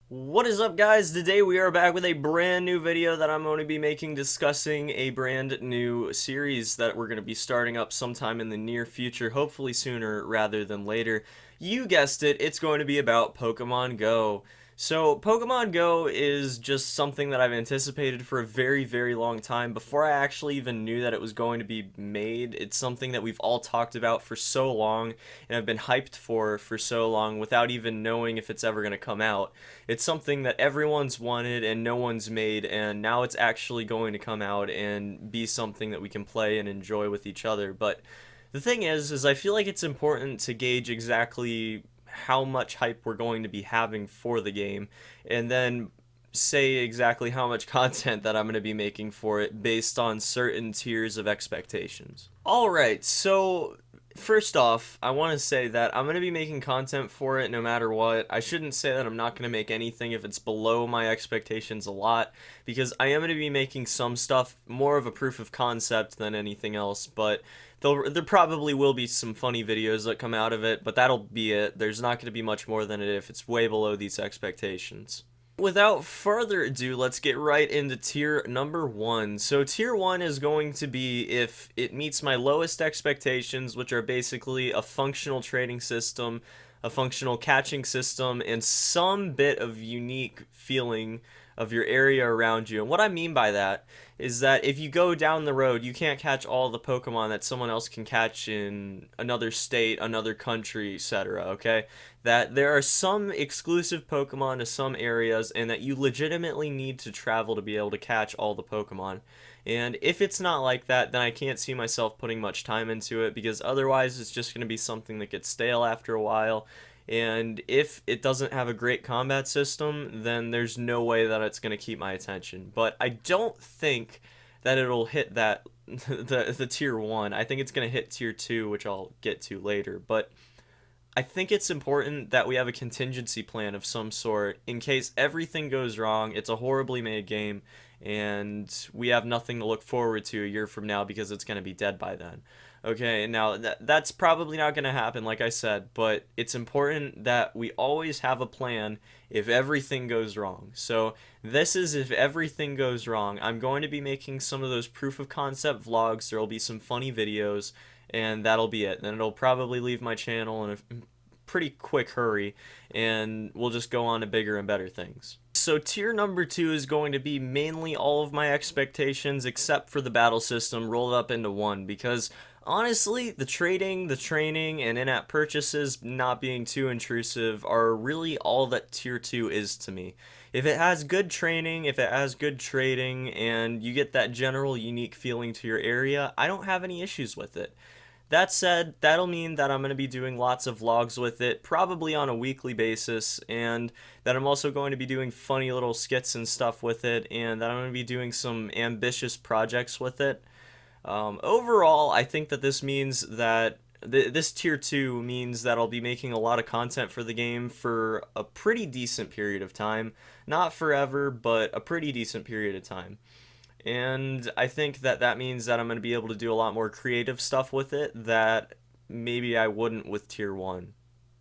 What is up, guys? Today we are back with a brand new video that I'm going to be making discussing a brand new series that we're going to be starting up sometime in the near future, hopefully sooner rather than later. You guessed it, it's going to be about Pokemon Go. So, Pokemon Go is just something that I've anticipated for a very, very long time. Before I actually even knew that it was going to be made, it's something that we've all talked about for so long and I've been hyped for so long without even knowing if it's ever going to come out. It's something that everyone's wanted and no one's made, and now it's actually going to come out and be something that we can play and enjoy with each other. But the thing is I feel like it's important to gauge exactly how much hype we're going to be having for the game, and then say exactly how much content that I'm going to be making for it based on certain tiers of expectations. Alright, so first off, I want to say that I'm going to be making content for it no matter what. I shouldn't say that I'm not going to make anything if it's below my expectations a lot, because I am going to be making some stuff more of a proof of concept than anything else, but there probably will be some funny videos that come out of it, but that'll be it. There's not going to be much more than it if it's way below these expectations. Without further ado, let's get right into tier number 1. So tier 1 is going to be if it meets my lowest expectations, which are basically a functional trading system, a functional catching system, and some bit of unique feeling of your area around you. And what I mean by that is that if you go down the road, you can't catch all the Pokemon that someone else can catch in another state, another country, etc. Okay? That there are some exclusive Pokemon to some areas, and that you legitimately need to travel to be able to catch all the Pokemon. And if it's not like that, then I can't see myself putting much time into it, because otherwise it's just going to be something that gets stale after a while. And if it doesn't have a great combat system, then there's no way that it's going to keep my attention. But I don't think that it'll hit that the tier 1. I think it's going to hit tier 2, which I'll get to later. But I think it's important that we have a contingency plan of some sort in case everything goes wrong. It's a horribly made game, and we have nothing to look forward to a year from now because it's going to be dead by then. Okay, now that's probably not going to happen, like I said, but it's important that we always have a plan if everything goes wrong. So, this is if everything goes wrong. I'm going to be making some of those proof of concept vlogs. There will be some funny videos, and that'll be it. Then it'll probably leave my channel in a pretty quick hurry, and we'll just go on to bigger and better things. So tier number 2 is going to be mainly all of my expectations except for the battle system rolled up into one, because honestly, the trading, the training, and in-app purchases not being too intrusive are really all that tier 2 is to me. If it has good training, if it has good trading, and you get that general unique feeling to your area, I don't have any issues with it. That said, that'll mean that I'm going to be doing lots of vlogs with it, probably on a weekly basis, and that I'm also going to be doing funny little skits and stuff with it, and that I'm going to be doing some ambitious projects with it. Overall, I think that this means that this tier 2 means that I'll be making a lot of content for the game for a pretty decent period of time. Not forever, but a pretty decent period of time. And I think that that means that I'm going to be able to do a lot more creative stuff with it that maybe I wouldn't with tier 1.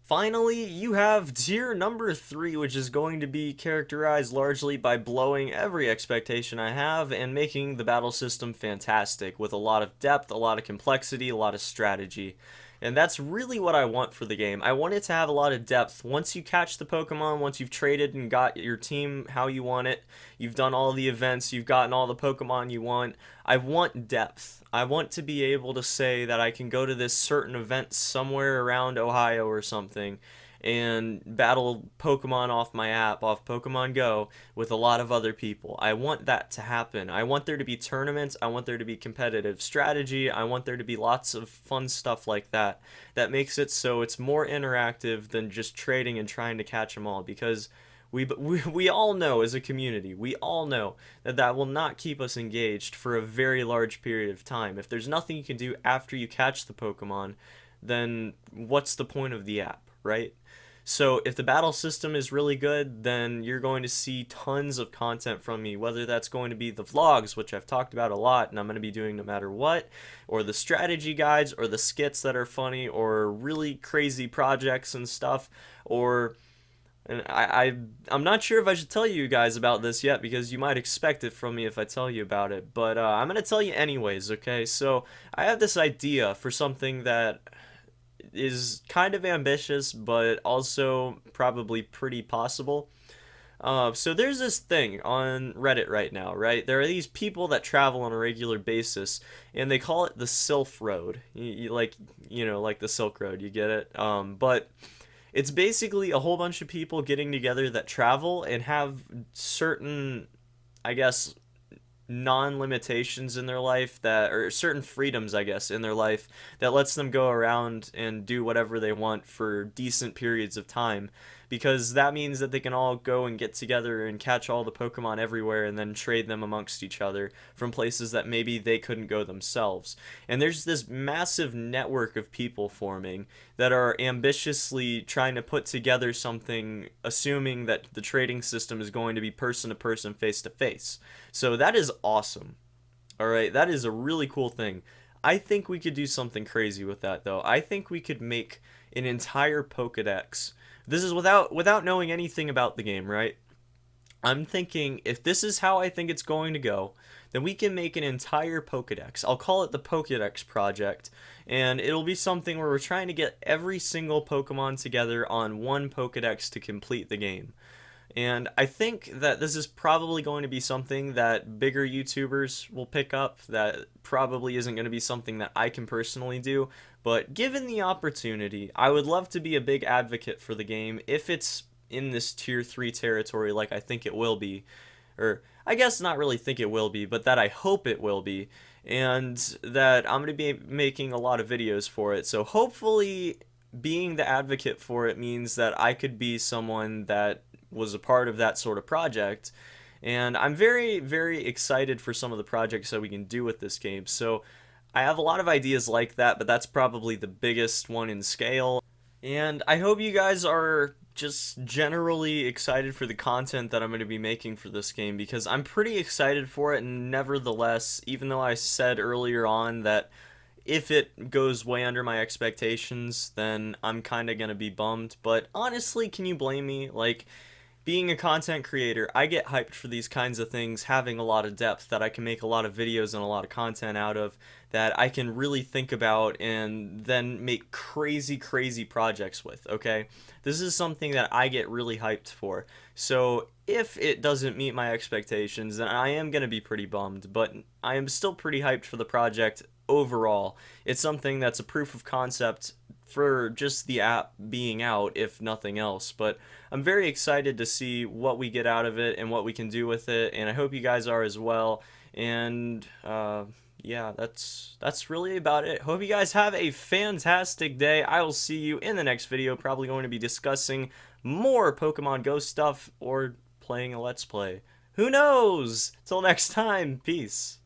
Finally, you have tier number 3, which is going to be characterized largely by blowing every expectation I have and making the battle system fantastic with a lot of depth, a lot of complexity, a lot of strategy. And that's really what I want for the game. I want it to have a lot of depth. Once you catch the Pokemon, once you've traded and got your team how you want it, you've done all the events, you've gotten all the Pokemon you want, I want depth. I want to be able to say that I can go to this certain event somewhere around Ohio or something and battle Pokemon off my app, off Pokemon Go, with a lot of other people. I want that to happen. I want there to be tournaments. I want there to be competitive strategy. I want there to be lots of fun stuff like that. That makes it so it's more interactive than just trading and trying to catch them all, because we all know as a community, we all know that that will not keep us engaged for a very large period of time. If there's nothing you can do after you catch the Pokemon, then what's the point of the app, right? So if the battle system is really good, then you're going to see tons of content from me, whether that's going to be the vlogs, which I've talked about a lot and I'm going to be doing no matter what, or the strategy guides, or the skits that are funny, or really crazy projects and stuff, or And I'm not sure if I should tell you guys about this yet because you might expect it from me if I tell you about it. But I'm gonna tell you anyways, okay? So I have this idea for something that is kind of ambitious, but also probably pretty possible. So there's this thing on Reddit right now, right? There are these people that travel on a regular basis, and they call it the Silk Road. Like, like the Silk Road, you get it? But it's basically a whole bunch of people getting together that travel and have certain, I guess, non-limitations in their life that, or certain freedoms, I guess, in their life that lets them go around and do whatever they want for decent periods of time, because that means that they can all go and get together and catch all the Pokemon everywhere and then trade them amongst each other from places that maybe they couldn't go themselves. And there's this massive network of people forming that are ambitiously trying to put together something, assuming that the trading system is going to be person to person, face to face. So that is awesome. All right, that is a really cool thing. I think we could do something crazy with that though. I think we could make an entire Pokédex. This is without knowing anything about the game, right? I'm thinking if this is how I think it's going to go, then we can make an entire Pokédex. I'll call it the Pokédex Project, and it'll be something where we're trying to get every single Pokemon together on one Pokédex to complete the game. And I think that this is probably going to be something that bigger YouTubers will pick up. That probably isn't going to be something that I can personally do. But given the opportunity, I would love to be a big advocate for the game if it's in this tier 3 territory like I think it will be. Or I guess not really think it will be, but that I hope it will be. And that I'm going to be making a lot of videos for it. So hopefully being the advocate for it means that I could be someone that was a part of that sort of project. And I'm very, very excited for some of the projects that we can do with this game. So I have a lot of ideas like that, but that's probably the biggest one in scale. And I hope you guys are just generally excited for the content that I'm going to be making for this game, because I'm pretty excited for it. And nevertheless, even though I said earlier on that if it goes way under my expectations, then I'm kind of going to be bummed. But honestly, can you blame me? Like, being a content creator, I get hyped for these kinds of things, having a lot of depth that I can make a lot of videos and a lot of content out of, that I can really think about and then make crazy, crazy projects with, okay? This is something that I get really hyped for. So if it doesn't meet my expectations, then I am going to be pretty bummed, but I am still pretty hyped for the project overall. It's something that's a proof of concept for just the app being out, if nothing else. But I'm very excited to see what we get out of it and what we can do with it, and I hope you guys are as well. And yeah, that's really about it. Hope you guys have a fantastic day. I will see you in the next video, probably going to be discussing more Pokemon Go stuff or playing a Let's Play. Who knows? Till next time, peace.